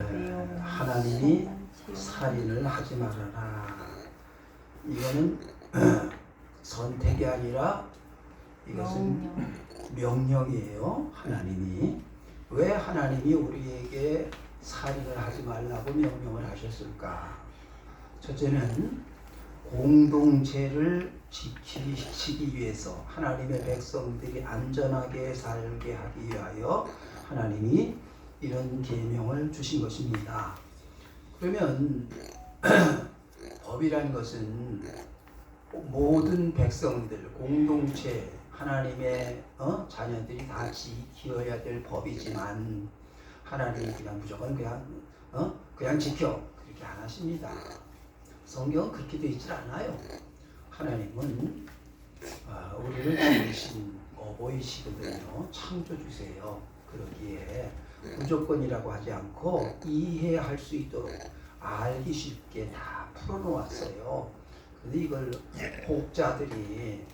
하나님이 살인을 하지 말아라. 이거는 선택이 아니라 이것은 명령이에요. 하나님이 왜 하나님이 우리에게 살인을 하지 말라고 명령을 하셨을까? 첫째는 공동체를 지키기 위해서 하나님의 백성들이 안전하게 살게 하기 위하여 하나님이 이런 계명을 주신 것입니다. 그러면 법이라는 것은 모든 백성들, 공동체, 하나님의 자녀들이 다 지켜야 될 법이지만 하나님이 그냥 무조건 그냥 지켜 그렇게 안 하십니다. 성경은 그렇게 되어 있질 않아요. 하나님은 우리를 지으신 어버이시거든요. 창조주세요. 그러기에 무조건이라고 하지 않고 이해할 수 있도록 알기 쉽게 다 풀어놓았어요. 근데 이걸 혹자들이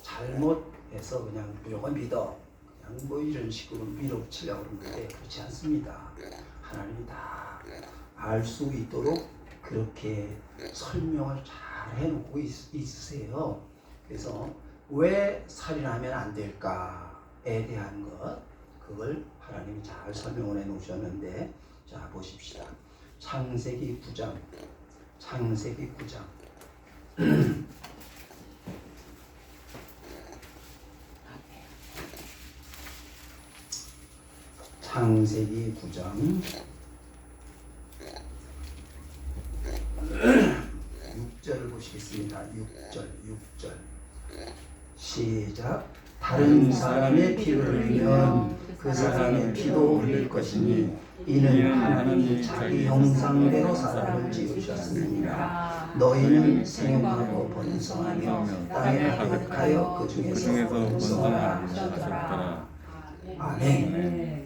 잘못해서 그냥 무조건 믿어, 그냥 뭐 이런 식으로 밀어붙이려고 그러는데 그렇지 않습니다. 하나님이 다 알 수 있도록 그렇게 설명을 잘 해놓고 있으세요. 그래서 왜 살인하면 안 될까에 대한 것, 그걸 하나님이 잘 설명을 해놓으셨는데, 자 보십시다. 창세기 9장 창세기 9장 창세기 9장 6절을 보시겠습니다. 6절 시작. 다른 사람의 피를 흘리면 그 사람의 피도 흘릴 것이니 이는 하나님이 자기 형상대로 사람을 지으셨습니다. 너희는 생육하고 번성하며 땅에 가득하여 그 중에서 번성하라 하셨더라. 아멘.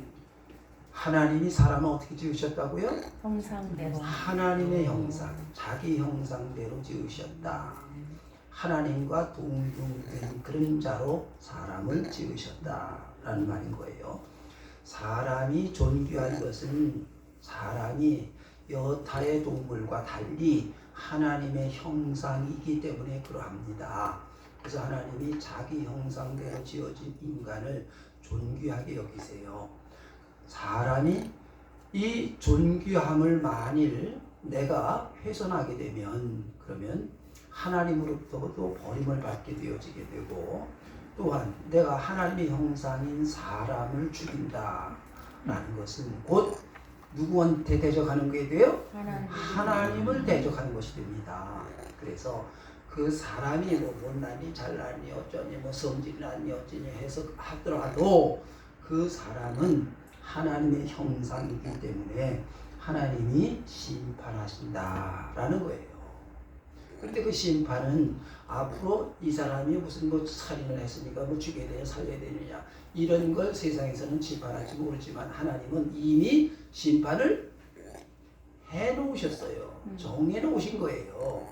하나님이 사람을 어떻게 지으셨다고요? 형상대로. 하나님의 형상, 자기 형상대로 지으셨다. 하나님과 동등된 그림자로 사람을 지으셨다라는 말인 거예요. 사람이 존귀한 것은 사람이 여타의 동물과 달리 하나님의 형상이기 때문에 그러합니다. 그래서 하나님이 자기 형상대로 지어진 인간을 존귀하게 여기세요. 사람이 이 존귀함을 만일 내가 훼손하게 되면 그러면 하나님으로부터도 버림을 받게 되어지게 되고, 또한 내가 하나님의 형상인 사람을 죽인다라는 것은 곧 누구한테 대적하는 게 돼요? 하나님을 대적하는 것이 됩니다. 그래서 그 사람이 뭐 못나니 잘나니 어쩌니 뭐 성질이 나니 어쩌니 해서 하더라도 그 사람은 하나님의 형상이기 때문에 하나님이 심판하신다라는 거예요. 그런데 그 심판은 앞으로 이 사람이 무슨 뭐 살인을 했으니까 뭐 죽여야 되냐 살려야 되느냐 이런 걸 세상에서는 심판할지 모르지만 하나님은 이미 심판을 해놓으셨어요. 정해놓으신 거예요.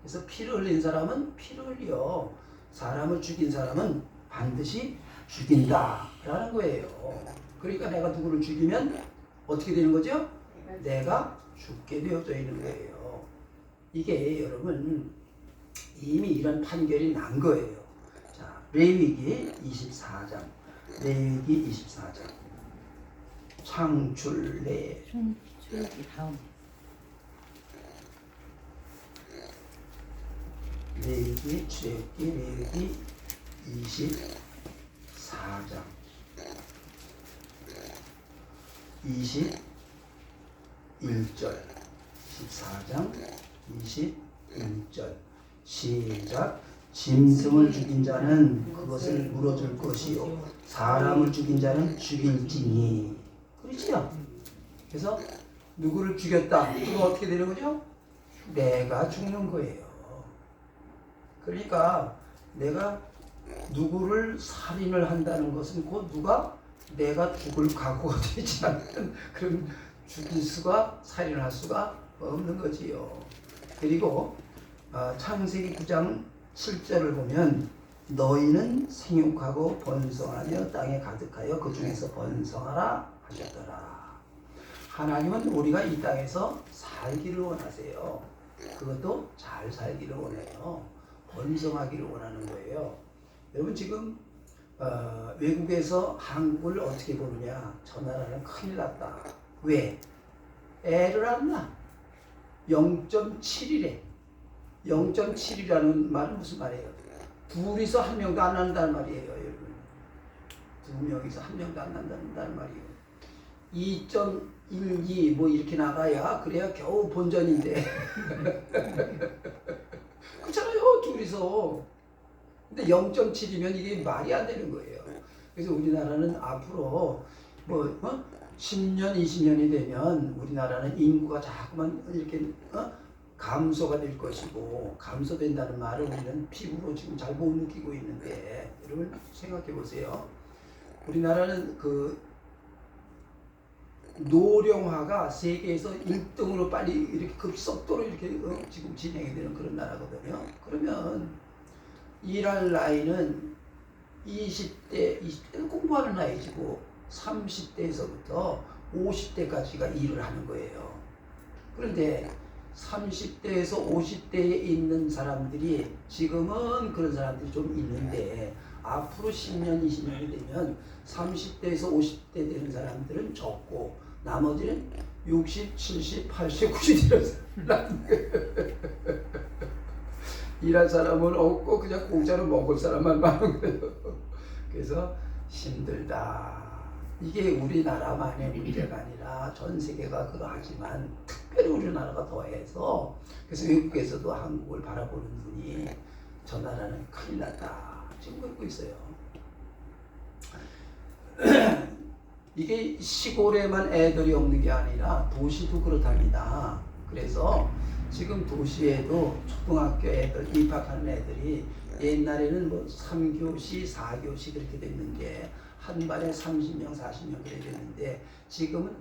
그래서 피를 흘린 사람은 피를 흘려, 사람을 죽인 사람은 반드시 죽인다라는 거예요. 그러니까 내가 누구를 죽이면 어떻게 되는 거죠? 내가 죽게 되어져 있는 거예요. 이게 여러분 이미 이런 판결이 난 거예요. 자, 레위기 24장 레위기 24장 창출기 다음 레위기 출애굽기 레위기 24장 21절 14장 21절 시작. 짐승을 죽인 자는 그것을 물어줄 것이요 사람을 죽인 자는 죽일지니. 그렇지요? 그래서 누구를 죽였다 그럼 어떻게 되는 거죠? 내가 죽는 거예요. 그러니까 내가 누구를 살인을 한다는 것은 곧 누가 내가 죽을 각오가 되지 않는 그런 죽일 수가 살인을 할 수가 없는 거지요. 그리고 창세기 9장 7절을 보면 너희는 생육하고 번성하며 땅에 가득하여 그 중에서 번성하라 하셨더라. 하나님은 우리가 이 땅에서 살기를 원하세요. 그것도 잘 살기를 원해요. 번성하기를 원하는 거예요. 여러분 지금 외국에서 한국을 어떻게 보느냐. 저 나라는 큰일 났다. 왜? 애를 안 낳아. 0.7이래. 0.7이라는 말은 무슨 말이에요? 둘이서 한 명도 안 낳는다는 말이에요. 여러분. 두 명이서 한 명도 안 낳는다는 말이에요. 2.12 뭐 이렇게 나가야 그래야 겨우 본전인데 그렇잖아요. 둘이서. 근데 0.7이면 이게 말이 안 되는 거예요. 그래서 우리나라는 앞으로 10년, 20년이 되면 우리나라는 인구가 자꾸만 이렇게 감소가 될 것이고, 감소된다는 말을 우리는 피부로 지금 잘 못 느끼고 있는데, 여러분 생각해 보세요. 우리나라는 그 노령화가 세계에서 1등으로 빨리 이렇게 급속도로 이렇게 지금 진행이 되는 그런 나라거든요. 그러면 일할 나이는 20대는 공부하는 나이지고 30대에서부터 50대까지가 일을 하는 거예요. 그런데 30대에서 50대에 있는 사람들이 지금은 그런 사람들이 좀 있는데 앞으로 10년, 20년이 되면 30대에서 50대 되는 사람들은 적고 나머지는 60, 70, 80, 90 이런 사람 일할 사람은 없고 그냥 공짜로 먹을 사람만 많은 거예요. 그래서 힘들다. 이게 우리나라만의 문제가 아니라 전 세계가 그러하지만 특별히 우리나라가 더해서, 그래서 외국에서도 한국을 바라보는 눈이 저 나라는 큰일 났다 지금 그러고 있어요. 이게 시골에만 애들이 없는 게 아니라 도시도 그렇답니다. 그래서 지금 도시에도 초등학교 애들 입학하는 애들이 옛날에는 뭐 3교시, 4교시 그렇게 됐는데 한 반에 30명, 40명 그렇게 됐는데 지금은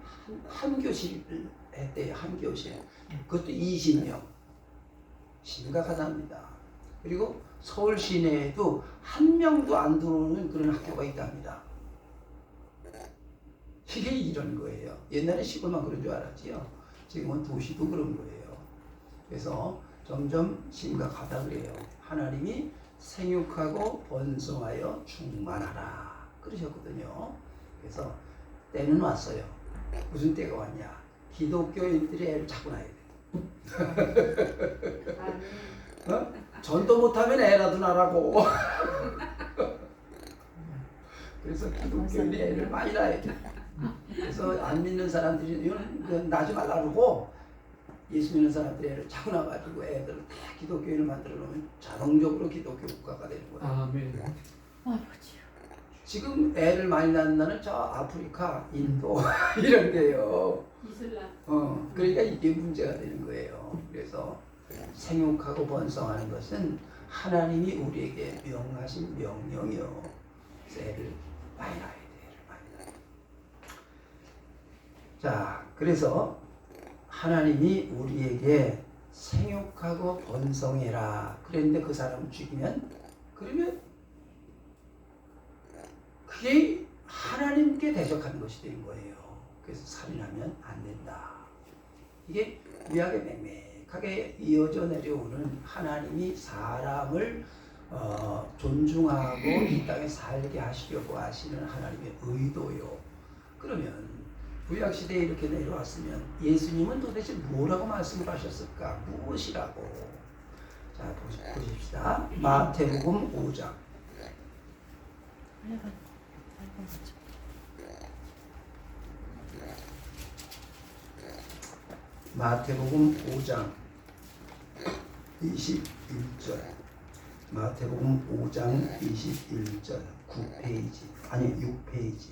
한 교시를 했대요. 한 교시. 그것도 20명. 심각하답니다. 그리고 서울 시내에도 한 명도 안 들어오는 그런 학교가 있답니다. 이게 이런 거예요. 옛날에 시골만 그런 줄 알았지요. 지금은 도시도 그런 거예요. 그래서 점점 심각하다 그래요. 하나님이 생육하고 번성하여 충만하라 그러셨거든요. 그래서 때는 왔어요. 무슨 때가 왔냐? 기독교인들이 애를 자꾸 낳아야 돼. 전도 못하면 애라도 낳으라고. 그래서 기독교인이 애를 많이 낳아야 돼. 그래서 안 믿는 사람들이 이건 낳지 말라 그러고, 예수 믿는 사람들이 애를 자꾸 낳아가지고 애들을 다 기독교인을 만들어 놓으면 자동적으로 기독교 국가가 되는 거예요. 아멘. 지금 애를 많이 낳는 나라는 저 아프리카, 인도 이런 데요. 이슬람. 그러니까 이게 문제가 되는 거예요. 그래서 생육하고 번성하는 것은 하나님이 우리에게 명하신 명령이요. 그래서 애를 많이 낳아야 돼. 애를 많이 낳아야 돼. 자, 그래서 하나님이 우리에게 생육하고 번성해라 그랬는데 그 사람을 죽이면, 그러면 그게 하나님께 대적하는 것이 되는 거예요. 그래서 살인하면 안 된다. 이게 구약에 맹맹하게 이어져 내려오는 하나님이 사람을 존중하고 이 땅에 살게 하시려고 하시는 하나님의 의도요. 그러면 구약시대에 이렇게 내려왔으면 예수님은 도대체 뭐라고 말씀을 하셨을까? 무엇이라고? 자, 보십시다. 마태복음 5장. 마태복음 5장 21절. 마태복음 5장 21절 9페이지 아니 6페이지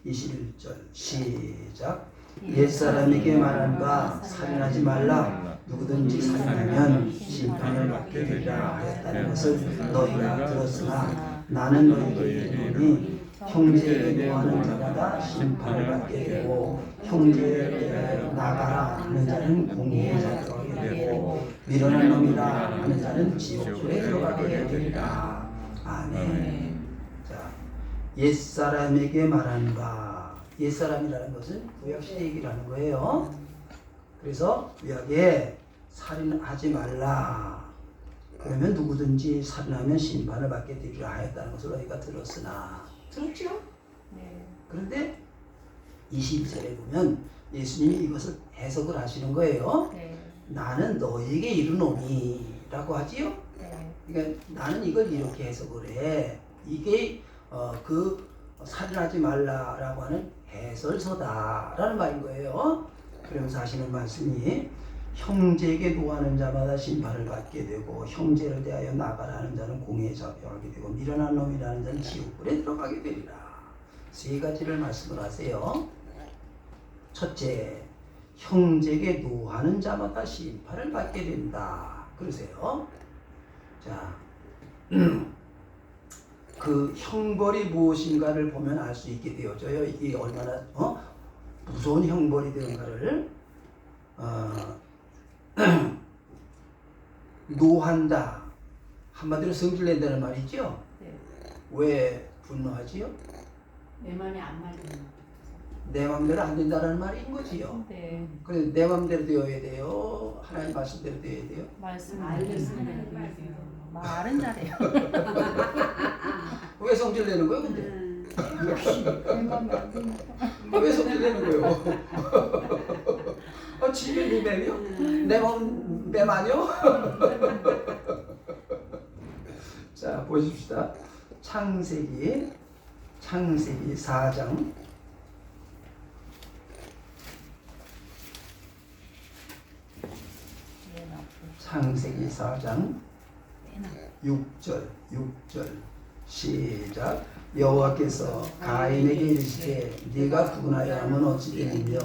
21절 시작. 옛사람에게 말한 바 살인하지 말라. 누구든지 살인하면 심판을 받게 되리라 하였다는 것을 너희가 들었으나 나는 너희에게 이르노니 형제에게 노하는 자마다 심판을 받게 되고 형제에게 나가라 하는 자는 공의의 자리로 가게 되고 미련한 놈이라 하는 자는 지옥불에 들어가게 되리라. 아멘. 자, 옛사람에게 말한 바, 옛사람이라는 것은 구약시대 얘기를 하는 거예요. 그래서 구약에 살인하지 말라. 그러면 누구든지 살인하면 심판을 받게 되리라 하였다는 것을 너희가 들었으나. 들었죠? 네. 그런데 22절에 보면 예수님이 이것을 해석을 하시는 거예요. 네. 나는 너에게 이르노니 라고 하지요. 네. 그러니까 나는 이걸 이렇게 해석을 해. 이게 그 살인하지 말라라고 하는 해설서다라는 말인 거예요. 그러면서 하시는 말씀이 형제에게 노하는 자마다 심판을 받게 되고 형제를 대하여 나가라 하는 자는 공회에 잡혀가게 되고 미련한 놈이라는 자는 지옥불에 들어가게 되리라. 세 가지를 말씀을 하세요. 첫째, 형제에게 노하는 자마다 심판을 받게 된다. 그러세요. 자, 그 형벌이 무엇인가를 보면 알 수 있게 되어져요. 이게 얼마나 무서운 형벌이 되는가를 노한다. 한마디로 성질낸다는 말이죠. 네. 왜 분노하지요? 내 맘에 안 맞는. 내 맘대로 안 된다는 말인 거지요. 네. 그래서 내 맘대로 되어야 돼요. 하나님 말씀대로 되어야 돼요. 말씀 알겠습니다. 말은 잘해요. 왜 성질내는 거예요, 근데? 공감이 안 되니까. 왜 성질내는 거예요? 집에 네 맘이요? 내 맘 아니요? 자, 보십시다. 창세기 4장 창세기 4장 6절 시작. 여호와께서 가인에게 이르시되 네가 분하여 하면 어찌 되느냐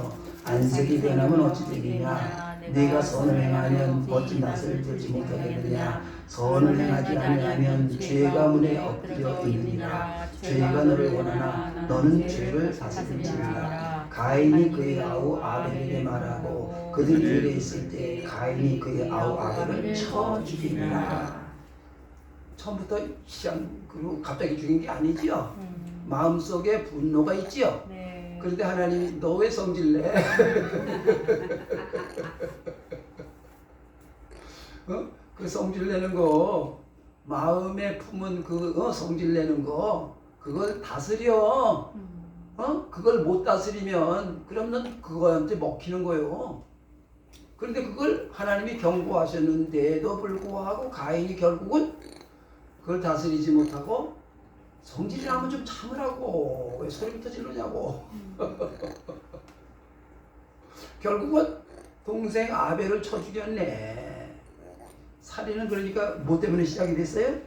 안색이 변하면 어찌 되느냐 네가 선을 행하면 멋진 낯을 들지 못하겠느냐 선을 행하지 아니하면 죄가 문에 엎드려 있느니라 죄가 너를 원하나 너는 죄를 다스릴지니라. 가인이 그의 아우 아벨에게 말하고 그들 길에 있을 때 가인이 그의 아우 아벨을 쳐 죽이니라. 처음부터 시작 그리고 갑자기 죽인 게 아니지요. 마음속에 분노가 있지요. 네. 그런데 하나님이 너 왜 성질내? 그 성질내는 거 마음에 품은 그 성질내는 거 그걸 다스려. 그걸 못 다스리면 그러면 그거한테 먹히는 거예요. 그런데 그걸 하나님이 경고하셨는데도 불구하고 가인이 결국은 그걸 다스리지 못하고 성질이라면 좀 참으라고 왜 소리부터 지르냐고. 결국은 동생 아벨을 쳐 죽였네. 살인은 그러니까 뭐 때문에 시작이 됐어요?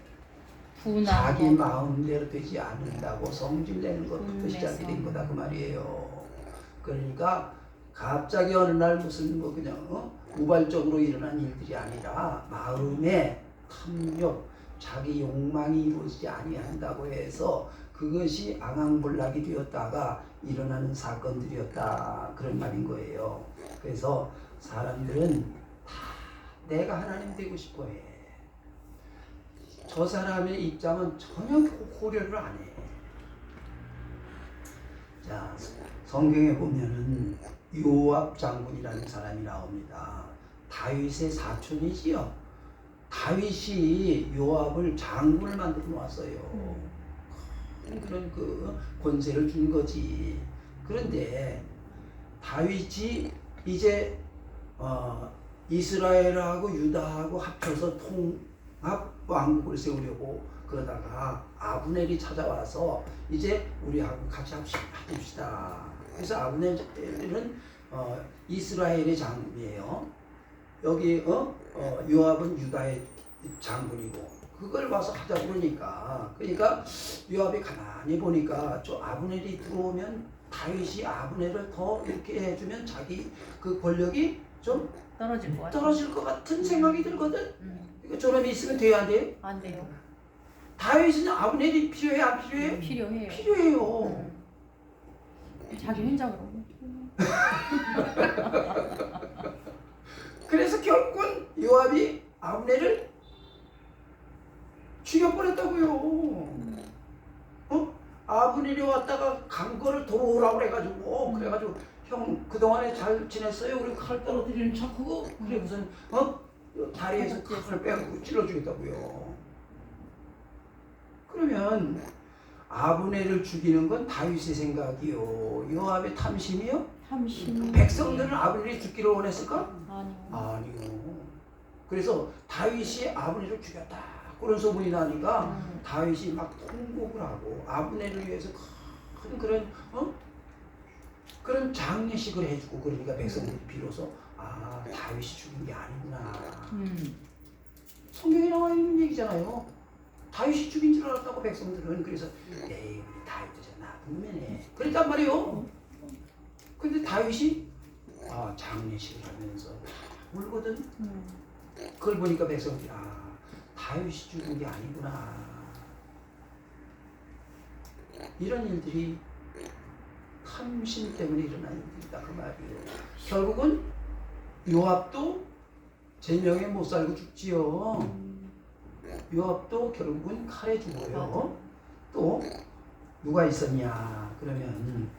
자기 마음대로 되지 않는다고 성질내는 것부터 시작이 된 거다 그 말이에요. 그러니까 갑자기 어느 날 무슨 뭐 그냥 우발적으로 일어난 일들이 아니라 마음에 탐욕, 자기 욕망이 이루어지지 아니한다고 해서 그것이 앙앙몰락이 되었다가 일어나는 사건들이었다 그런 말인 거예요. 그래서 사람들은 다 내가 하나님 되고 싶어해. 저 사람의 입장은 전혀 고려를 안 해. 자, 성경에 보면은 요압 장군이라는 사람이 나옵니다. 다윗의 사촌이지요. 다윗이 요압을 장군을 만들어 놓았어요. 그런 그 권세를 준 거지. 그런데 다윗이 이제 이스라엘하고 유다하고 합쳐서 통합 왕국을 세우려고 그러다가 아브넬이 찾아와서 이제 우리하고 같이 합시다. 그래서 아브넬은 이스라엘의 장군이에요. 여기 요압은 유다의 장군이고 그걸 와서 하자 그러니까 요압이 가만히 보니까 저 아브넬이 들어오면 다윗이 아브넬을 더 이렇게 해주면 자기 그 권력이 좀 떨어질 것 같은 생각이 들거든. 이거 저놈이 있으면 돼야 안 돼요? 안 돼요. 다윗은 아브넬이 필요해 안 필요해? 필요해요. 필요해요. 자기 혼자로. 그래서 결국은 요압이 아브넬을 죽여버렸다고요. 아브넬이 왔다가 간 거를 돌아오라고 해가지고 와가지고 형 그동안에 잘 지냈어요? 우리 칼 떨어뜨리는 척 그거 그래 무슨 다리에서 칼을 빼고 찔러주겠다고요. 그러면 아브넬을 죽이는 건 다윗의 생각이요. 요압의 탐심이요? 탐심. 백성들은 아브넬이 죽기를 원했을까? 아니요. 아니요. 그래서 다윗이 아브넬을 죽였다. 그런 소문이 나니까 다윗이 막 통곡을 하고 아브넬을 위해서 큰 그런 그런 장례식을 해주고 그러니까 백성들이 비로소 다윗이 죽인 게 아니구나. 성경에 나와 있는 얘기잖아요. 다윗이 죽인 줄 알았다고 백성들은. 그래서 에이 우리 다윗도 저 나쁜 놈이네 그랬단 말이에요. 근데 다윗이 장례식을 하면서 울거든. 그걸 보니까 백성들이 다윗이 죽은 게 아니구나. 이런 일들이 탐심 때문에 일어나는 일이다 그 말이에요. 결국은 요압도 제명에 못 살고 죽지요. 요압도 결국은 칼에 죽어요. 또 누가 있었냐 그러면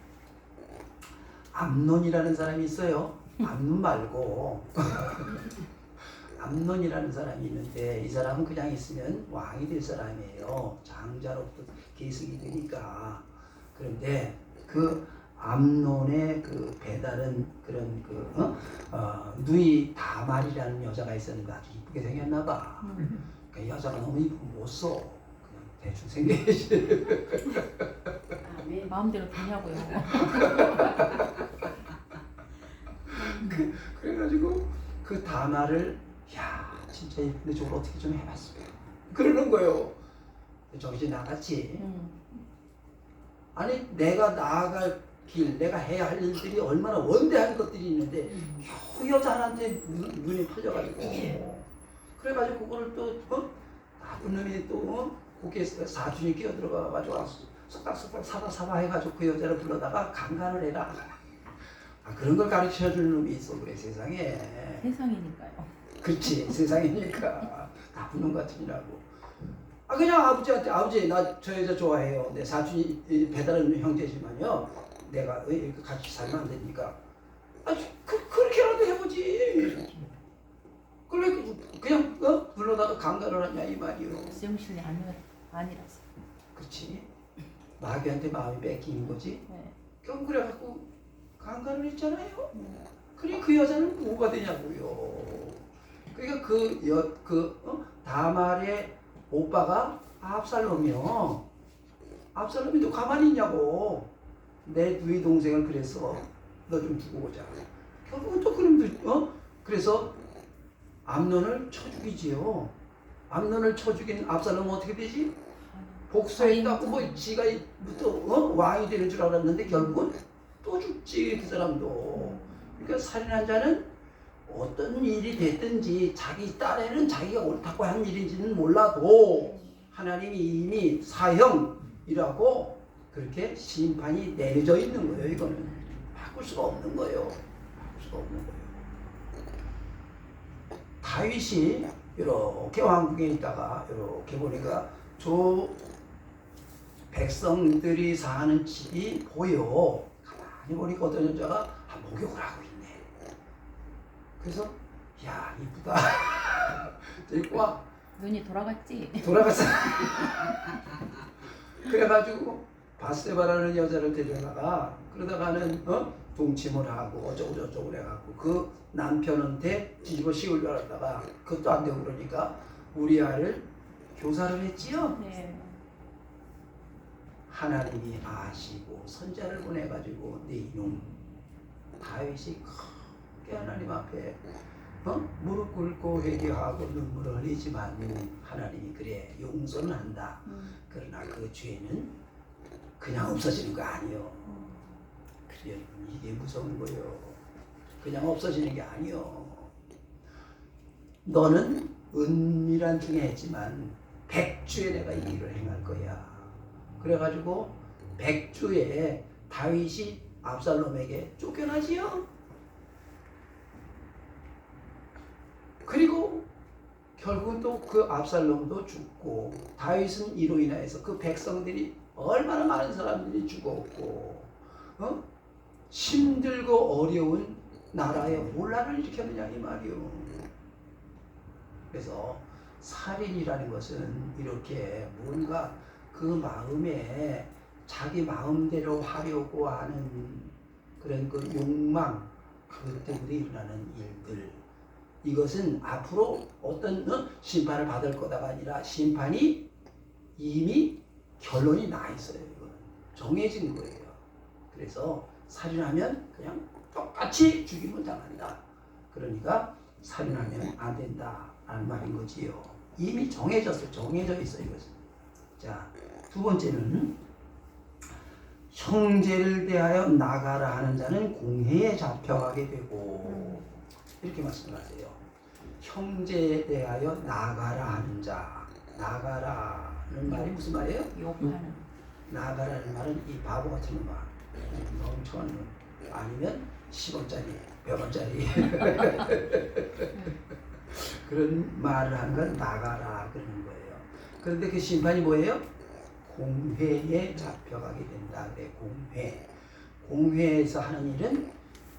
암논이라는 사람이 있어요. 암논 말고 암논이라는 사람이 있는데 이 사람은 그냥 있으면 왕이 될 사람이에요. 장자로부터 계승이 되니까. 그런데 그 암논의 그 배다른 그런 누이 다말이라는 여자가 있었는데 아주 이쁘게 생겼나 봐. 그 여자가 너무 이쁘고 못 써. 그냥 대충 생겨야지. 아멘. 마음대로 되냐고요. 그래가지고 그 다말을 진짜 이쁜데 저걸 어떻게 좀 해봤어요. 그러는 거예요. 정신 나갔지. 아니 내가 나아갈 길, 내가 해야 할 일들이 얼마나 원대한 것들이 있는데 겨우 여자 하나한테 눈이 팔려가지고 그래가지고 그거를 또 나쁜 놈이 또 거기에 사준이 끼어들어가가지고 쏙닥쏙닥 사바 해가지고 그 여자를 불러다가 강간을 해라. 그런 걸 가르쳐주는 놈이 있어 그래 세상에. 세상이니까요. 그렇지 세상이니까 나쁜 놈 같으니라고. 그냥 아버지한테 아버지 나 저 여자 좋아해요. 내 사촌이 배다른 형제지만요. 내가 이렇게 같이 살면 안 되니까. 그렇게라도 해보지. 그냥 불러다가 강간을 하냐 이 말이요. 정신이 아니라서. 그렇지. 마귀한테 마음이 뺏긴 거지. 네. 결국 그래갖고 강간을 했잖아요. 그래 그 여자는 뭐가 되냐고요. 그러니까 다말의 오빠가 압살롬이요. 압살롬이 너 가만히 있냐고. 내 누이 동생을 그래서 너 좀 두고 오자. 결국은 또 그럼 그래서 암논을 쳐 죽이지요. 암논을 쳐 죽인 압살롬은 어떻게 되지? 복수했다고 뭐 지가 왕이 되는 줄 알았는데 결국은 또 죽지 그 사람도. 그러니까 살인한 자는 어떤 일이 됐든지 자기 딴에는 자기가 옳다고 한 일인지는 몰라도 하나님이 이미 사형이라고 그렇게 심판이 내려져 있는 거예요. 이거는 바꿀 수가 없는 거예요. 바꿀 수가 없는 거예요. 다윗이 이렇게 왕궁에 있다가 이렇게 보니까 저 백성들이 사는 집이 보여. 가만히 보니까 어떤 여자가 목욕을 하고 있네. 그래서 야 이쁘다. 데리고 와. 눈이 돌아갔지. 돌아갔어. 그래가지고 바세바라는 여자를 데려다가 그러다가는 동침을 하고 어쩌고 저쩌고 해갖고 그 남편한테 뒤집어 씌울 줄 알았다가 그것도 안 되고 그러니까 우리아를 교사를 했지요. 네. 하나님이 아시고 선자를 보내가지고 네 이놈 다윗이 크게 하나님 앞에 무릎 꿇고 회개하고 눈물을 흘리지만 하나님이 그래 용서는 한다. 그러나 그 죄는 그냥 없어지는 거 아니요. 여러분 이게 무서운 거요. 그냥 없어지는 게 아니요. 너는 은밀한 중에 했지만 백주에 내가 이 일을 행할 거야. 그래가지고 백주에 다윗이 압살롬에게 쫓겨나지요. 그리고 결국은 또 그 압살롬도 죽고 다윗은 이로 인해서 그 백성들이 얼마나 많은 사람들이 죽었고 힘들고 어려운 나라에 혼란을 일으켰느냐 이 말이요. 그래서 살인이라는 것은 이렇게 뭔가 그 마음에 자기 마음대로 하려고 하는 그런 그 욕망, 그것 때문에 일어나는 일들, 이것은 앞으로 어떤 심판을 받을 거다가 아니라 심판이 이미 결론이 나 있어요. 이거는 정해진 거예요. 그래서 살인하면 그냥 똑같이 죽임을 당한다. 그러니까 살인하면 안 된다라는 말인 거지요. 이미 정해져 있어요. 이것은. 자, 두 번째는 형제를 대하여 나가라 하는 자는 공회에 잡혀가게 되고, 이렇게 말씀하세요. 형제에 대하여 나가라 하는 자, 나가라는 말이 무슨 말이에요? 욕하는. 나가라는 말은 이 바보 같은 놈아, 멍청한 놈, 아니면 10원짜리, 100원짜리 그런 말을 하는 건 나가라 그러는 거예요. 그런데 그 심판이 뭐예요? 공회에 잡혀가게 된다. 그래, 공회. 공회에서 하는 일은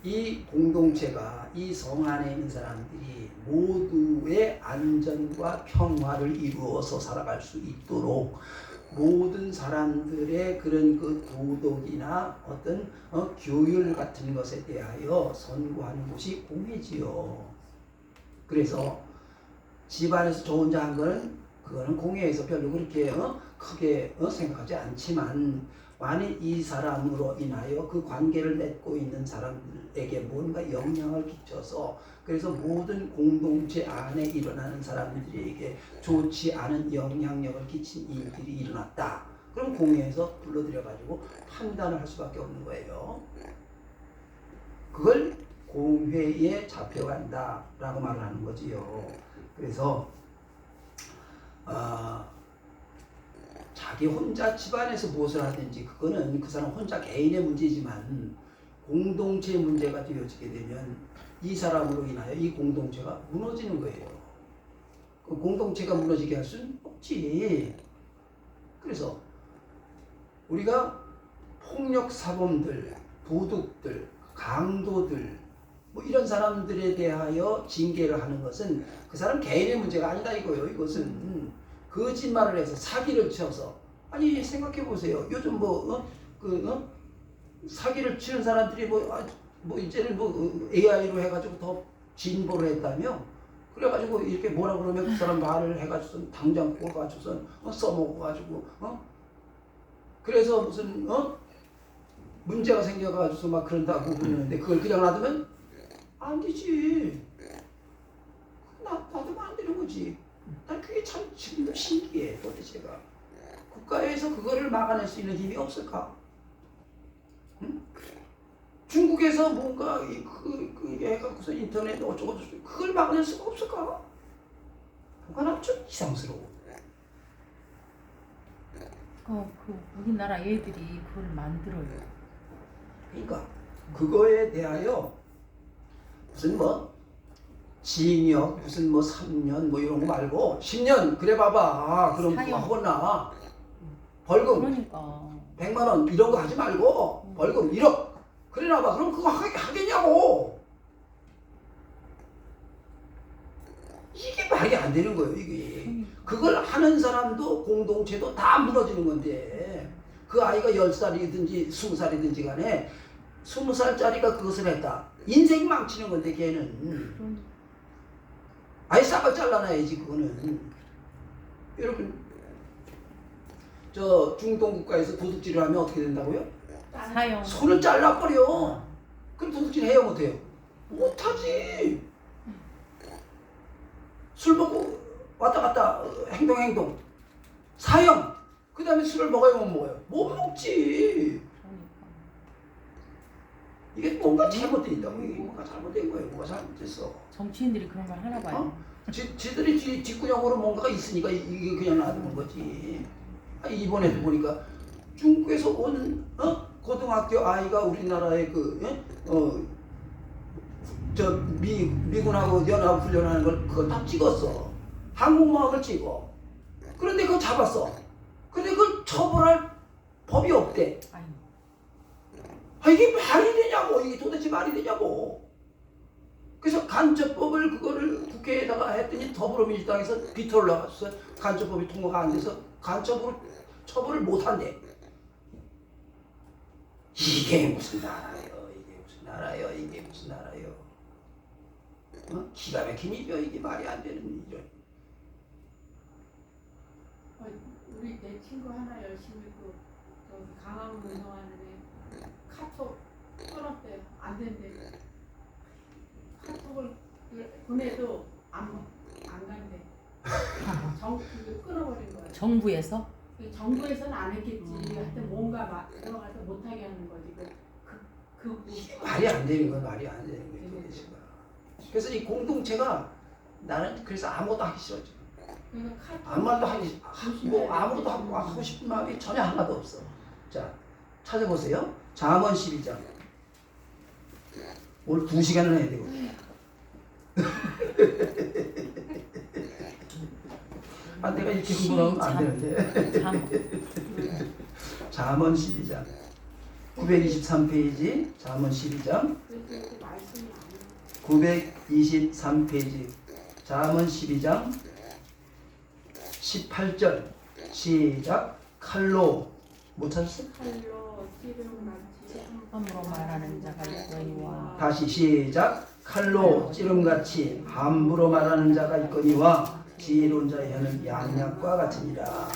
이 공동체가, 이 성 안에 있는 사람들이 모두의 안전과 평화를 이루어서 살아갈 수 있도록 모든 사람들의 그런 그 도덕이나 어떤 교율 같은 것에 대하여 선고하는 곳이 공회지요. 그래서 집안에서 저 혼자 한 거는 그거는 공회에서 별로 그렇게 크게 생각하지 않지만, 만일 이 사람으로 인하여 그 관계를 맺고 있는 사람들에게 뭔가 영향을 끼쳐서, 그래서 모든 공동체 안에 일어나는 사람들에게 좋지 않은 영향력을 끼친 일들이 일어났다. 그럼 공회에서 불러들여가지고 판단을 할 수밖에 없는 거예요. 그걸 공회에 잡혀간다라고 말을 하는 거지요. 그래서 자기 혼자 집안에서 무엇을 하든지 그거는 그 사람 혼자 개인의 문제지만, 공동체의 문제가 되어지게 되면 이 사람으로 인하여 이 공동체가 무너지는 거예요. 그 공동체가 무너지게 할 수는 없지. 그래서 우리가 폭력 사범들, 도둑들, 강도들, 뭐 이런 사람들에 대하여 징계를 하는 것은 그 사람 개인의 문제가 아니다 이거예요. 이것은 거짓말을 해서 사기를 쳐서, 아니 생각해 보세요. 요즘 사기를 치는 사람들이 뭐 이제는 AI로 해가지고 더 진보를 했다며. 그래가지고 이렇게 뭐라 그러면 그 사람 말을 해가지고 당장 뽑아가지고 써먹어가지고 그래서 무슨 문제가 생겨가지고 막 그런다고 그러는데, 그걸 그냥 놔두면 안 되지. 놔두면 안 되는 거지. 난 그게 참 지금도 신기해. 도대체가 국가에서 그거를 막아낼 수 있는 힘이 없을까? 응? 중국에서 뭔가 그게 해갖고서 인터넷 어쩌고 저쩌고 그걸 막아낼 수가 없을까? 뭔가 난 좀 이상스러워. 그 우리나라 애들이 그걸 만들어요. 그러니까 그거에 대하여 무슨 징역 무슨 3년 이런 거 말고 10년 그래 봐봐. 그럼 그거 하고 나 벌금 그러니까 100만 원 이런 거 하지 말고 벌금 1억 그래 놔봐. 그럼 그거 하겠냐고. 이게 말이 안 되는 거예요. 이게 그걸 하는 사람도 공동체도 다 무너지는 건데, 그 아이가 10살이든지 20살이든지 간에 20살짜리가 그것을 했다. 인생 망치는 건데 걔는 아예 싹을 잘라놔야지. 그거는 여러분, 저 중동 국가에서 도둑질을 하면 어떻게 된다고요? 사형. 손을 잘라버려. 그럼 도둑질 해요 못해요? 못하지. 술 먹고 왔다 갔다 행동 사형. 그 다음에 술을 먹어요 못 먹어요? 못 먹지. 이게 뭔가 잘못돼 있다고. 이게 뭔가 잘못된 거예요. 뭐가 잘못됐어. 정치인들이 그런 걸 하나 봐요. 지들이 뒷구녕으로 뭔가가 있으니까 이게 그냥 놔두는 거지. 이번에도 보니까 중국에서 온 고등학교 아이가 우리나라의 미군하고 연합 훈련하는 걸 그걸 다 찍었어. 한국마음을 찍어. 그런데 그걸 잡았어. 근데 그걸 처벌할 법이 없대. 아, 이게 말이 되냐고. 이게 도대체 말이 되냐고. 그래서 간첩법을 그거를 국회에다가 했더니 더불어민주당에서 비토 올라갔어. 간첩법이 통과가 안 돼서 간첩으로 처벌을 못 한대. 이게 무슨 나라예요? 이게 무슨 나라예요? 이게 무슨 나라예요? 어? 기가 막힌 일이요. 이게 말이 안 되는 일이요. 우리 내 친구 하나 열심히 그 저기 강화문 운영하는 애 카톡 끊었대요. 안 된대. 카톡을 보내도 안 간대. 그 끊어버린 거야. 정부에서 정부에서는 안 했겠지. 하여튼 뭔가 들어가서 못하게 하는 거지. 말이 안 되는 건 말이 안 되는 거예요. 도대체가. 그래서 이 공동체가 나는 그래서 아무것도 하기 싫어 지금. 아무 말도 아무것도 하고 싶은 마음이 전혀 하나도 없어. 자, 찾아보세요. 잠언 12장. 오늘 2시간을 해야 되거든요. 아, 내가 이렇게 흥분하면 안 되는데. 잠언 12장. 923페이지. 잠언 12장. 923페이지. 잠언 12장. 18절 시작. 칼로 못 찾았어? 칼로 찌름같이 함부로 말하는 자가 있거니와 다시 시작. 칼로 찌름같이 함부로 말하는 자가 있거니와 지혜로운 자의 혀는 양약과 같으니라.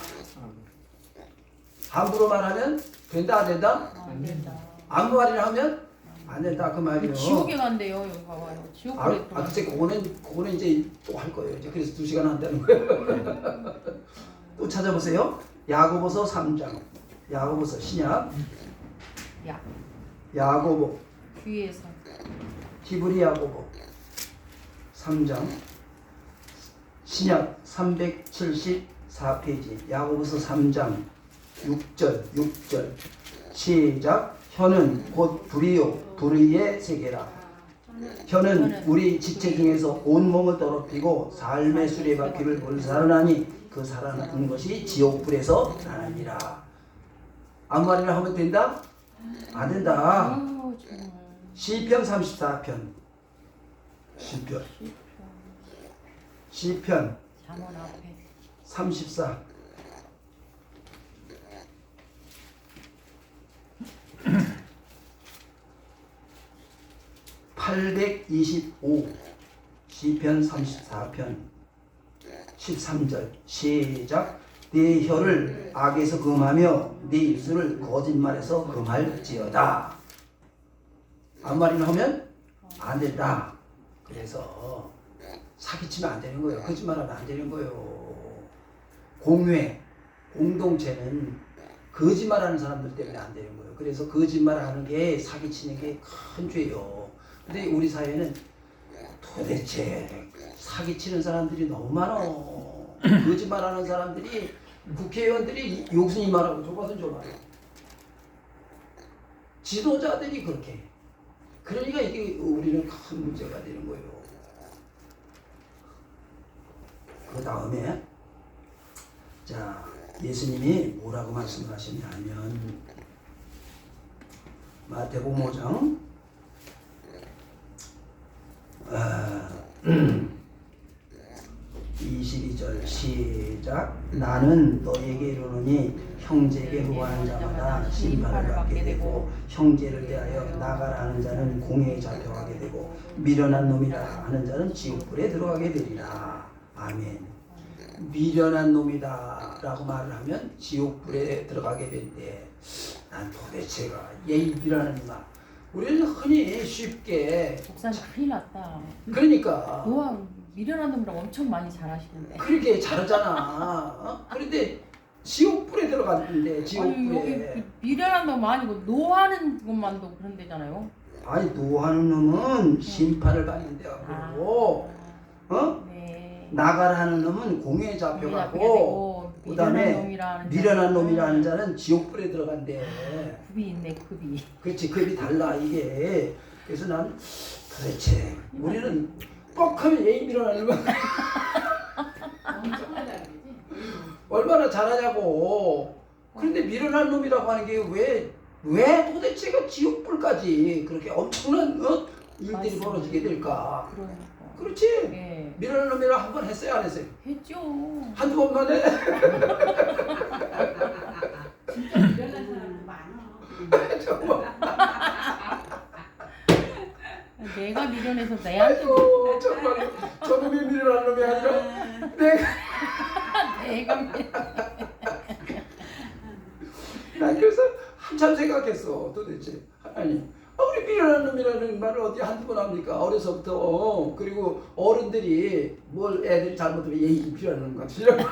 함부로 말하면 된다 안 된다? 안 된다. 아무 말이나 하면 안 된다 그 말이요. 지옥에 간대요. 여기 봐봐요. 지옥불에 글쎄 그거는 이제 또 할 거예요. 이제 그래서 2시간 한다는 거예요. 또 찾아보세요. 야고보서 3장. 야고보서 신약. 야 야고보. 귀에서 히브리 야고보 3장. 신약 374페이지. 야고보서 3장 6절 시작. 혀는 곧 불이요 불의의 세계라. 혀는 우리 지체 중에서 온몸을 더럽히고 삶의 수레바퀴를 몰살하니 그 살아나는 것이 지옥불에서 나느니라. 아무 말이나 하면 된다? 안 된다. 아우 정말 시편 34편. 시편 잠언 앞에 34. (825) 시편 34편 13절 시작. 네 혀를 악에서 금하며 네 입술을 거짓말에서 금할지어다. 아무 말이나 하면 안 된다. 그래서 사기치면 안 되는 거예요. 거짓말하면 안 되는 거예요. 공회 공동체는 거짓말하는 사람들 때문에 안 되는 거예요. 그래서 거짓말하는 게 사기치는 게 큰 죄예요. 근데 우리 사회는 도대체 사기치는 사람들이 너무 많어. 거짓말하는 사람들이 국회의원들이 욕순이 말하고 좁아서 좁아요. 지도자들이 그렇게 해. 그러니까 이게 우리는 큰 문제가 되는 거예요. 그 다음에 자 예수님이 뭐라고 말씀을 하셨냐면 마태복음 5장 22절 시작. 나는 너에게 이르노니 형제에게 무관한 자마다 심판을 받게 되고 형제를 대하여 나가라 하는 자는 공회에 잡혀가게 되고 미련한 놈이라 하는 자는 지옥불에 들어가게 되리라. 아멘. 미련한 놈이다 라고 말을 하면 지옥불에 들어가게 된대. 난 도대체가 예의비라는 말. 우리는 흔히 쉽게 목사님 큰일 났다. 그러니까 노아 미련한 놈이라고 엄청 많이 잘하시는데. 그렇게 잘하잖아. 어? 그런데 지옥불에 들어갔는데 아니 지옥불에. 여기 미련한 놈 아니고 노하는 것만도 그런 데잖아요. 아니 노하는 놈은 심판을 받는 데가 그러고 어? 네. 나가라 하는 놈은 공회에 잡혀가고 그다음에 미련한 놈이라는 자는 지옥불에 들어간대. 급이 있네 급이. 그렇지 급이 달라 이게. 그래서 난 도대체 우리는 뻑하면 예의 미련한 놈 엄청나다 그러지. 얼마나 잘하냐고. 그런데 미련한 놈이라고 하는 게 왜 왜 도대체가 지옥불까지 그렇게 엄청난 일들이 맞습니다. 벌어지게 될까? 그러니까. 그렇지? 예. 밀어내는 놈이라 한 번 했어요, 안 했어요? 했죠. 한두 번만 해? 진짜 미련한 사람도 많아. 정말. 내가 미련해서 내한테 아이고, 정말. 저놈이 밀어내는 놈이 아니라 내가. 내가 미련. 난 그래서 한참 생각했어. 도대체 하나님, 우리 미련한 놈이라는 말을 어디 한두 번 합니까? 어려서부터. 그리고 어른들이 뭘 애들이 잘못하면 예의 필요하는 것 같이 이런 거.